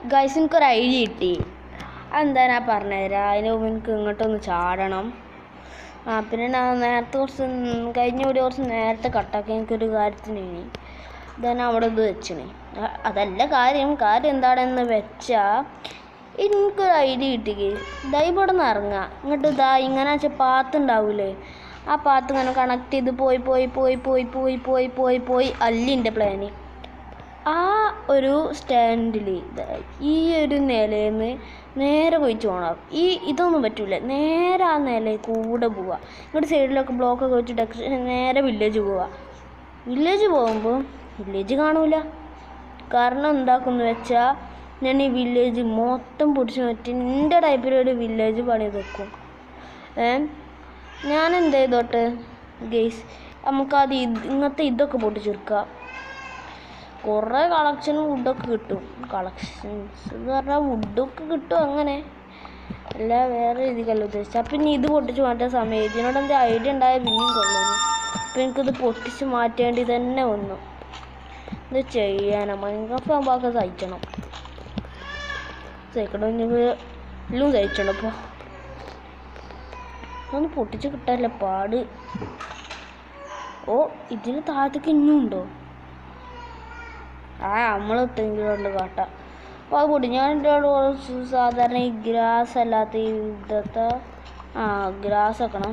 Guys എനിക്കൊരു idea കിട്ടി. അതെന്താ ഞാൻ പറഞ്ഞുതരാം. അതിന് മുമ്പ് എനിക്ക് ഇങ്ങോട്ടൊന്ന് ചാടണം. പിന്നെ ഞാൻ നേരത്തെ കഴിഞ്ഞ വീഡിയോ കുറച്ച് നേരത്തെ കട്ടാക്കി. എനിക്കൊരു കാര്യത്തിന് ഇനി ഇതാണ് അവിടെ ഇത് വെച്ചിന്. അതല്ല കാര്യം എന്താണെന്ന് വെച്ചാൽ എനിക്കൊരു ഐഡിയ കിട്ടി. ദാ ഇവിടെ നിന്ന് ഇറങ്ങുക. ഇങ്ങോട്ട് ഇങ്ങനെ വെച്ചാൽ പാത്തുണ്ടാവൂലേ, ആ പാത്ത് ഇങ്ങനെ കണക്ട് ചെയ്ത് പോയി അല്ലിൻ്റെ പ്ലാന് ആ ഒരു സ്റ്റാൻഡിൽ ഈ ഒരു നിലയിൽ നേരെ പോയിച്ച് പോകണം. ഇതൊന്നും പറ്റൂല. നേരെ ആ നിലയിൽ കൂടെ പോവുക. ഇങ്ങോട്ട് സൈഡിലൊക്കെ ബ്ലോക്കൊക്കെ വെച്ചിട്ട് നേരെ വില്ലേജ് പോവുക. വില്ലേജ് പോകുമ്പോൾ വില്ലേജ് കാണൂല. കാരണം എന്താക്കുമെന്ന് വെച്ചാൽ ഞാൻ ഈ വില്ലേജ് മൊത്തം പിടിച്ച് മാറ്റി എൻ്റെ ടൈപ്പിലൊരു വില്ലേജ് പണി വെക്കും. ഞാൻ എന്ത് ചെയ്തോട്ടെ ഗെയ്സ്, നമുക്കത് ഇതൊക്കെ പൊട്ടിച്ചെടുക്കുക. കുറേ കളക്ഷനും വുഡൊക്കെ കിട്ടും. കളക്ഷൻസ് എന്ന് പറഞ്ഞാൽ വുഡൊക്കെ കിട്ടും. അങ്ങനെ അല്ല വേറെ രീതിക്കല്ല ഉദ്ദേശിച്ചത്. അപ്പം ഇനി ഇത് പൊട്ടിച്ച് മാറ്റാൻ സമയം ഇതിനോട് എന്താ ഐഡിയ ഉണ്ടായാൽ പിന്നെയും കൊള്ളുന്നു. അപ്പം എനിക്കിത് പൊട്ടിച്ച് മാറ്റേണ്ടി തന്നെ വന്നു. ഇത് ചെയ്യാനാ മൈൻക്രാഫ്റ്റ് ആകുമ്പോൾ സഹിക്കണം. എല്ലാം സഹിക്കണം. അപ്പോൾ അതൊന്ന് പൊട്ടിച്ച് കിട്ടാനല്ല പാട്. ഇതിന് താഴത്തേക്ക് ഇനിയും ഉണ്ടോ? നമ്മളെത്തെങ്കിലും ഉണ്ട് കാട്ടാം. അപ്പോൾ അത് പൊട്ടി. ഞാൻ എൻ്റെ സാധാരണ ഈ ഗ്രാസ് അല്ലാത്ത ഈ ഇതത്തെ ഗ്രാസ് വെക്കണം.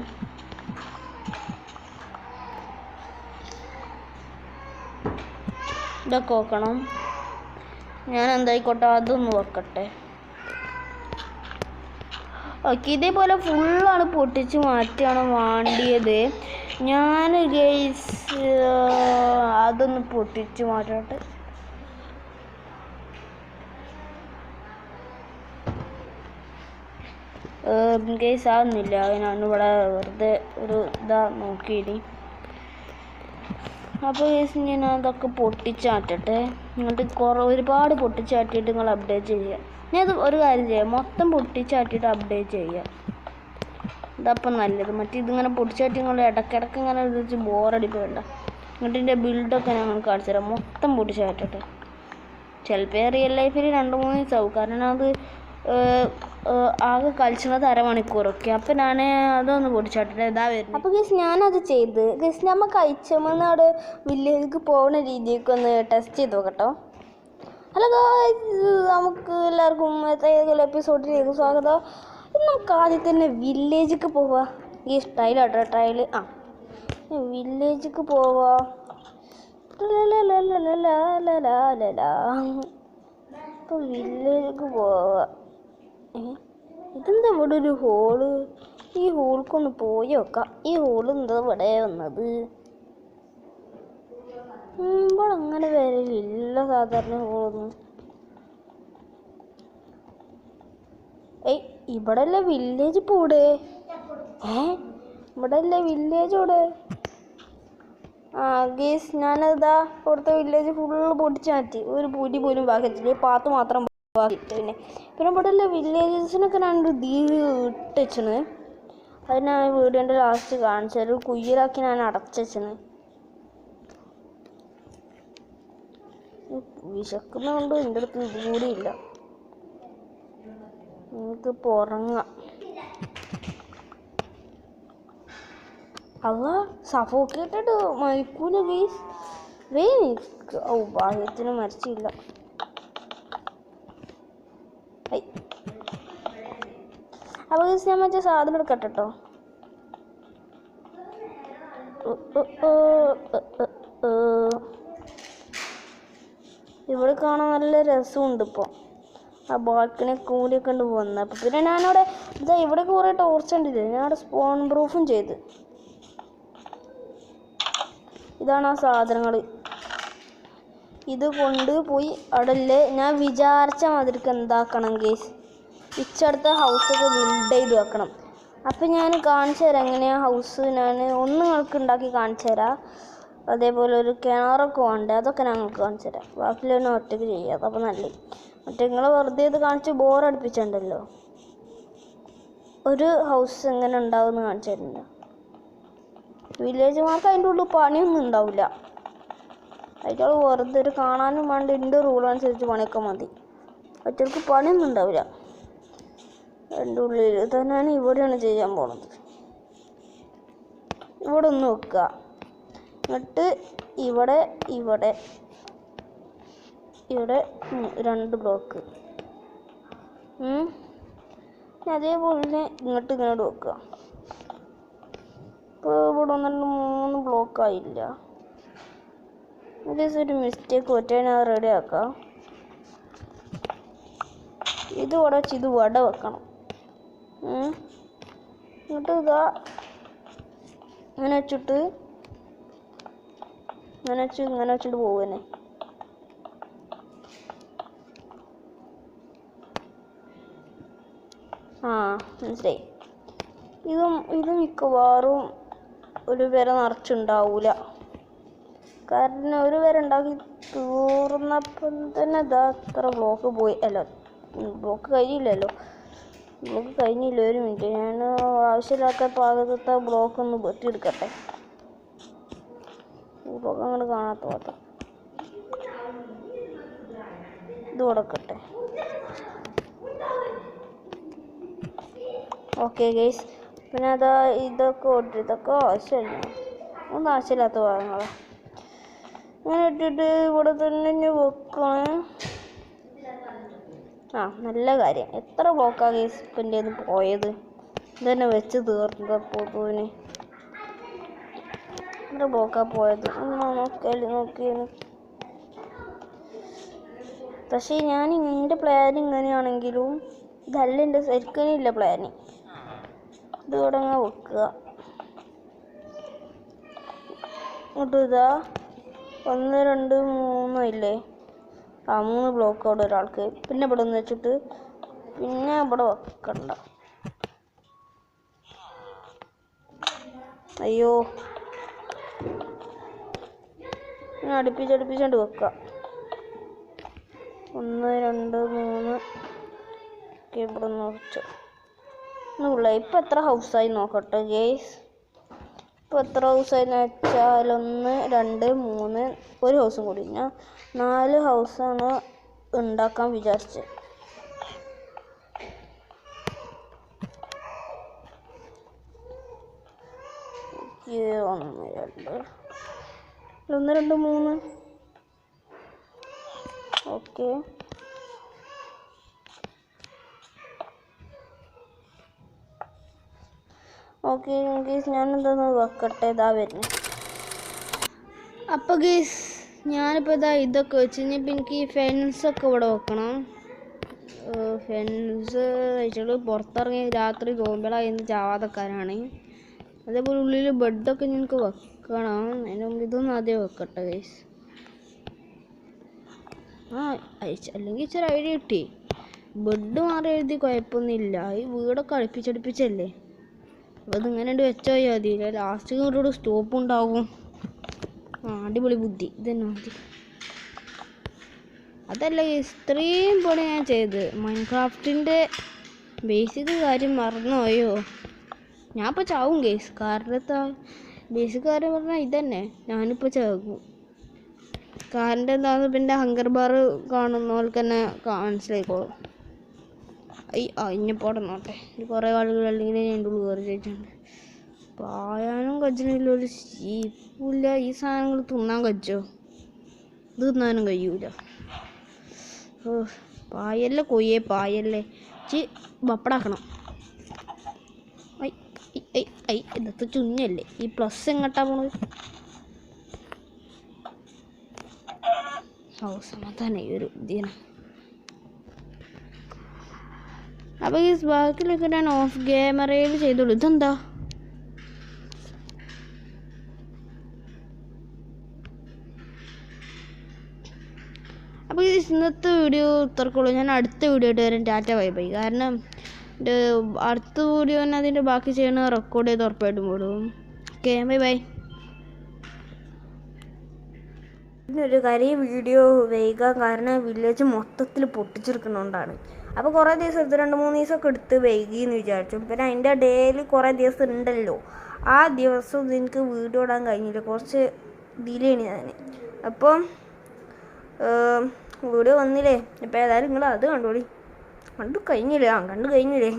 ഇതൊക്കെ വെക്കണം. ഞാൻ എന്തായിക്കോട്ടെ അതൊന്ന് വെക്കട്ടെ. ഓക്കെ, ഇതേപോലെ ഫുള്ളാണ് പൊട്ടിച്ച് മാറ്റിയാണ് വേണ്ടിയത്. ഞാൻ ഗെയ്സ് അതൊന്ന് പൊട്ടിച്ച് മാറ്റട്ടെ. ഗെയ്സ് ആവുന്നില്ല. ഞാനിവിടെ വെറുതെ ഒരു നോക്കിയിനി. അപ്പോൾ ഗെയ്സ് ഞാൻ അതൊക്കെ പൊട്ടിച്ച് മാറ്റട്ടെ. എന്നിട്ട് ഒരുപാട് പൊട്ടിച്ച് മാറ്റിയിട്ട് നിങ്ങൾ അപ്ഡേറ്റ് ചെയ്യുക. ഞാനത് ഒരു കാര്യം ചെയ്യാം, മൊത്തം പൊട്ടിച്ച് മാറ്റിയിട്ട് അപ്ഡേറ്റ് ചെയ്യുക. ഇതപ്പം നല്ലത്. ഇതിങ്ങനെ പൊടിച്ചാട്ടി നിങ്ങൾ ഇടയ്ക്കിടയ്ക്ക് ഇങ്ങനെ വെച്ച് ബോറടിക്കണ്ട. എന്നിട്ട് ഇതിൻ്റെ ബിൽഡൊക്കെ ഞങ്ങൾ കാണിച്ചു തരാം. മൊത്തം പൊടിച്ച് മാറ്റട്ടെ. ചിലപ്പോൾ റിയൽ ലൈഫിൽ 2-3 ദിവസമാവും. കാരണം അത് ആകെ കളിച്ചത് അരമണിക്കൂറൊക്കെ. അപ്പം ഞാൻ അതൊന്ന് പൊടിച്ചാട്ടെ. ഇതാ വരുന്നത്. അപ്പോൾ ഗൈസ് ഞാനത് ചെയ്ത് ഗൈസ് നമ്മൾ കഴിച്ചമെന്ന് അവിടെ വില്ലേജിലേക്ക് പോകുന്ന രീതിയൊക്കെ ഒന്ന് ടെസ്റ്റ് ചെയ്ത് നോക്കട്ടോ. ഹലോ ഗൈസ്, നമുക്ക് എല്ലാവർക്കും ഏതെങ്കിലും എപ്പിസോഡിലേക്ക് സ്വാഗതം. നമുക്ക് ആദ്യം തന്നെ വില്ലേജിലേക്ക് പോവാ. ഈ സ്റ്റൈലാട്ടോ ട്രയൽ. വില്ലേജിലേക്ക് പോവാ. ഇപ്പോൾ വില്ലേജിലേക്ക് പോവാ. ഇതെന്താ ഇവിടെ ഒരു ഹോള്? ഈ ഹോൾക്കൊന്ന് പോയി നോക്കാം. ഈ ഹോള് എന്താ ഇവിടെ വന്നത്? ഇവിടെ അങ്ങനെ വരലില്ല സാധാരണ ഹോളൊന്നും. ഇവിടെ അല്ലേ വില്ലേജ് പോടെ? ഇവിടെ അല്ലേ വില്ലേജ് ഓടെ? ഗേസ് ഞാനതാ ഇവിടുത്തെ വില്ലേജ് ഫുള്ള് പൊടിച്ച് മാറ്റി. ഒരു പൂരി പോലും ബാക്കിച്ചില്ല. പാത്ത് മാത്രം ബാക്കിയിട്ട്. പിന്നെ ഇവിടെ അല്ലേ വില്ലേജസിനൊക്കെ ഞാൻ ഇട്ട് വെച്ചണ്. അത് ഞാൻ വീടിൻ്റെ ലാസ്റ്റ് കാണിച്ചു. ഒരു കുയ്യിലാക്കി ഞാൻ അടച്ചു വെച്ചണ്. വിശക്കുന്നതുകൊണ്ട് എൻ്റെ അടുത്ത് ഇത് കൂടിയില്ല. എനിക്ക് ഉറങ്ങാം. സഫോക്കേറ്റഡ് മരിക്കൂല ഗൈസ്. ഭാഗ്യത്തിന് മരിച്ചില്ല. അപ്പോൾ ഗൈസ് ഞാൻ മറ്റേ സാധനം എടുക്കട്ടെ കേട്ടോ. ഇവിടെ കാണാൻ നല്ല രസമുണ്ട്. ഇപ്പോൾ ആ ബാൽക്കണി കൂടിയൊക്കെ ഉണ്ട് പോകുന്നത്. അപ്പം പിന്നെ ഞാനവിടെ ഇവിടെ കുറേ ടോർച്ച് ഉണ്ടില്ലേ, ഞാനവിടെ സ്പോൺ പ്രൂഫും ചെയ്ത്. ഇതാണ് ആ സാധനങ്ങൾ. ഇത് കൊണ്ട് പോയി അടല്ലേ ഞാൻ വിചാരിച്ച മാതിരിക്ക് എന്താക്കണം ഗേസ്, ഇച്ചടുത്ത ഹൗസൊക്കെ ബിൽഡ് ചെയ്ത് വെക്കണം. അപ്പം ഞാൻ കാണിച്ചു തരാം എങ്ങനെയാണ് ഹൗസ്. ഞാൻ നിങ്ങൾക്ക് ഉണ്ടാക്കി കാണിച്ചു തരാം. അതേപോലെ ഒരു കിണറൊക്കെ വേണ്ടേ, അതൊക്കെ ഞങ്ങൾക്ക് കാണിച്ചു തരാം. ബാക്കിയുള്ള ഒറ്റയ്ക്ക് ചെയ്യാം. അതപ്പോൾ നല്ലത്. മറ്റേ നിങ്ങൾ വെറുതെ ഇത് കാണിച്ച് ബോറടിപ്പിച്ചിട്ടുണ്ടല്ലോ. ഒരു ഹൗസ് എങ്ങനെ ഉണ്ടാവുമെന്ന് കാണിച്ചു തരുന്നുണ്ട്. വില്ലേജുമാർക്ക് അതിൻ്റെ ഉള്ളിൽ പണിയൊന്നും ഉണ്ടാവില്ല. അതിൻ്റെ വെറുതെ ഒരു കാണാനും വേണ്ട എൻ്റെ റൂൾ അനുസരിച്ച് പണിയൊക്കെ മതി. ഒറ്റക്ക് പണിയൊന്നും ഉണ്ടാവില്ല. എൻ്റെ ഉള്ളിൽ തന്നെയാണ് ഇവിടെയാണ് ചെയ്യാൻ പോണത്. ഇവിടെ ഒന്ന് വെക്കുക, എന്നിട്ട് ഇവിടെ ഇവിടെ ഇവിടെ 2 ബ്ലോക്ക്, അതേപോലെ തന്നെ ഇങ്ങോട്ട് വെക്കുക. ഇപ്പോൾ ഇവിടെ 1 2 3 ബ്ലോക്കായില്ല. ഒരു മിസ്റ്റേക്ക് പറ്റാൻ ഞാൻ റെഡി ആക്കാം. ഇത് ഇവിടെ വെച്ച് ഇത് വട വെക്കണം. എന്നിട്ട് ഇതാ ഇങ്ങനെ വെച്ചിട്ട് ഇങ്ങനെ വെച്ചിട്ട് പോകുന്നേ. മനസ്സിലായി. ഇത് മിക്കവാറും ഒരു പേര നിറച്ചുണ്ടാവൂല. കാരണം ഒരു പേര ഉണ്ടാക്കി തീർന്നപ്പം തന്നെ ഇതാ അത്ര ബ്ലോക്ക് പോയി. അല്ല, ബ്ലോക്ക് കഴിഞ്ഞില്ലല്ലോ. ബ്ലോക്ക് കഴിഞ്ഞില്ല. 1 മിനിറ്റ്, ഞാൻ ആവശ്യമില്ലാത്ത പാകത്തെ ബ്ലോക്ക് ഒന്ന് വെട്ടിയെടുക്കട്ടെ. ബ്ലോക്ക് അങ്ങോട്ട് കാണാത്ത മാത്രം ഇത് കൊടുക്കട്ടെ. ഓക്കെ ഗൈസ്, പിന്നെ അതാ ഇതൊക്കെ ആവശ്യമില്ല, ഒന്നും ആവശ്യമില്ലാത്ത ഭാഗങ്ങളാണ്. അങ്ങനെ ഇട്ടിട്ട് ഇവിടെ തന്നെ വെക്കണേ. നല്ല കാര്യം. എത്ര ബ്ലോക്കാ ഗൈസ് ഇപ്പം എൻ്റെ കയ്യിൽ നിന്ന് പോയത്. ഇതന്നെ വെച്ച് തീർന്നപ്പോന് എത്ര ബ്ലോക്കാ പോയത് നോക്കിയാണ്. പക്ഷേ ഞാൻ എൻ്റെ പ്ലാൻ ഇങ്ങനെയാണെങ്കിലും ഇതല്ല എൻ്റെ ശരിക്കുന്നില്ല പ്ലാന്. ഇത് ഇവിടെ അങ്ങ് വെക്കുക. എന്നിട്ട് ഇതാ 1 2 3 ഇല്ലേ, 3 ബ്ലോക്ക് അവിടെ ഒരാൾക്ക്. പിന്നെ ഇവിടെ ഒന്ന് വെച്ചിട്ട് പിന്നെ ഇവിടെ വെക്കണ്ട. അയ്യോ, അടുപ്പിച്ചോണ്ട് വെക്കുക. 1 2 3 ഇവിടെ ഒന്ന് വെച്ചു. ഇപ്പം എത്ര ഹൗസായി നോക്കട്ടെ ഗേസ്. ഇപ്പോൾ എത്ര ഹൗസായെന്ന് വെച്ചാൽ 1 2 3 1 ഹൗസും കൂടി. ഞാൻ 4 ഹൗസാണ് ഉണ്ടാക്കാൻ വിചാരിച്ചത്. 1 2 3. ഓക്കെ, ഗീസ് ഞാനെന്താന്ന് വെക്കട്ടെ. ഇതാ വരുന്നത്. അപ്പോൾ ഗീസ് ഞാനിപ്പോൾ ഇതൊക്കെ വെച്ച് കഴിഞ്ഞപ്പോൾ എനിക്ക് ഫെൻസൊക്കെ ഇവിടെ വെക്കണം. ഫെൻസ് വെച്ചിട്ട് പുറത്തിറങ്ങി രാത്രി തോമ്പളായി ചാവാതക്കാരാണ്. അതേപോലെ ഉള്ളിൽ ബെഡൊക്കെ ഞങ്ങൾക്ക് വെക്കണം. അതിന് മുമ്പ് ഇതൊന്നും ആദ്യം വെക്കട്ടെ ഗൈസ്. അല്ലെങ്കിൽ ഇച്ചിരി ഐഡിയ കിട്ടി. ബെഡ് മാറി എഴുതി കുഴപ്പമൊന്നുമില്ല. ഈ വീടൊക്കെ അടുപ്പിച്ചടുപ്പിച്ചല്ലേ. അപ്പോൾ അതിങ്ങനെ വെച്ചാൽ മതി. ലാസ്റ്റ് ഇങ്ങോട്ടോട് സ്റ്റോപ്പ് ഉണ്ടാവും. അടിപൊളി ബുദ്ധി. ഇതന്നെ മതി. അതല്ല, ഇത്രയും പണി ഞാൻ ചെയ്ത് മൈൻക്രാഫ്റ്റിൻ്റെ ബേസിക് കാര്യം മറന്നുപോയോ? ഞാൻ ഇപ്പോൾ ചാവും കേസ്. കാരണം ബേസിക് കാര്യം പറഞ്ഞാൽ ഇതന്നെ. ഞാനിപ്പോൾ ചാകും. കാരണം എന്താണെന്ന് പിന്നെ ഹങ്കർ ബാർ കാണുന്നവർക്ക് തന്നെ മനസ്സിലായിക്കോളും. ഇനിയിപ്പോൾ അവിടെ നോട്ടെ. കുറേ ആളുകൾ അല്ലെങ്കിൽ എൻ്റെ ഉള്ളിൽ കയറി ചോദിച്ചിട്ടുണ്ട്. പായാനും കജ്ജിനില്ല, ഒരു ശീപ്പില്ല. ഈ സാധനങ്ങൾ തിന്നാൻ കജ്ജോ? ഇത് തിന്നാനും കഴിയൂല. പായല്ലേ കൊയ്യേ, പായല്ലേ പപ്പടാക്കണം. ഇന്നത്തെ ചുഞ്ഞല്ലേ. ഈ പ്ലസ് എങ്ങോട്ടാ പോണത്? സമാധാനം ഈ ഒരു ഇതിന്. അപ്പോൾ ഈ ബാക്കിലൊക്കെ ഞാൻ ഓഫ് ക്യാമറയിൽ ചെയ്തോളൂ. ഇതെന്താ? അപ്പോൾ ഇന്നത്തെ വീഡിയോ ഇത്രക്കുള്ളൂ. ഞാൻ അടുത്ത വീഡിയോ ആയിട്ട് വരാം. Tata bye bye. കാരണം അടുത്ത വീഡിയോ തന്നെ അതിൻ്റെ ബാക്കി ചെയ്യണ റെക്കോർഡ് ചെയ്ത് ഉറപ്പായിട്ടും വിടും. Okay, bye bye. ഇതിനൊരു കാര്യം, വീഡിയോ വൈകാൻ കാരണം വില്ലേജ് മൊത്തത്തിൽ പൊട്ടിച്ചെടുക്കുന്നതുകൊണ്ടാണ്. അപ്പോൾ കുറേ ദിവസം എടുത്ത് 2-3 ദിവസമൊക്കെ എടുത്ത് വൈകിയെന്ന് വിചാരിച്ചു. പിന്നെ അതിൻ്റെ ഡേയിൽ കുറേ ദിവസം ഉണ്ടല്ലോ. ആ ദിവസം എനിക്ക് വീഡിയോ ഇടാൻ കഴിഞ്ഞില്ല. കുറച്ച് ഡിലേ ആണ് ഞാൻ. അപ്പം വീഡിയോ വന്നില്ലേ. ഇപ്പോൾ ഏതായാലും നിങ്ങൾ അത് കണ്ടോളി. കണ്ടു കഴിഞ്ഞില്ലേ?